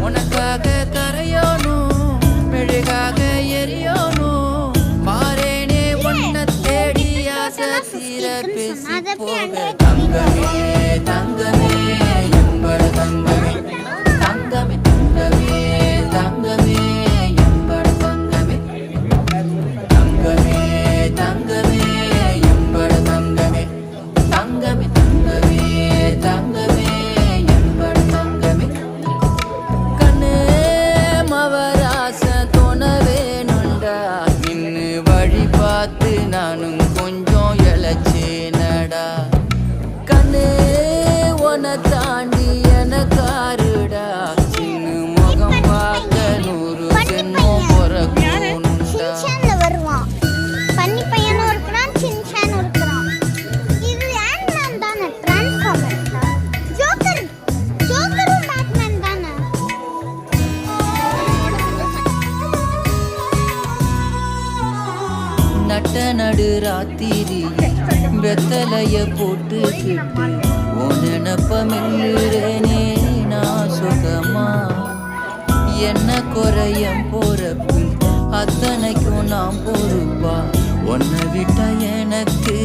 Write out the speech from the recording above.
உனக்காக கரையோனும் மெழுகாக எரியோனும் மாறேனே உன்னை தேடி ஆசை தீர பேசி போக தங்கமே தங்கமே எம்பட தங்கமே தங்கமே தங்கமே தங்கமே எம்பட தங்கமே தங்கமே தங்கமே எம்பட தங்கமே தங்கமே தங்கமே தங்கமே எம்பட தங்கமே கண்ணே மவராச தோணவேனுண்டா இன்னு வழி பார்த்து நானும் கொஞ்சம் இழைச்சேனடா கண்ணே உன தாண்டி எனக்காருடா சின்ன முகம் பார்க்க 100 ஜென்மம் பிறக்கணும்டா வருவான் பன்னி பையனும் இருக்கிறான் சின்சானும் இருக்கிறான் இது ஆண்ட்மேன் தானே டிரான்ஸ்ஃபார்மர் ஜோக்கரும் பேட்மேன் தானே நட்ட நடு ராத்திரி வெத்தலைய போட்டுக்கிட்டு உன் நினப்ப மெல்லுறேனே நான் சுகமா என்ன குறையம் போறப்பு அத்தனைக்கும் நான் பொறுப்பா உன்னை விட்டா எனக்கு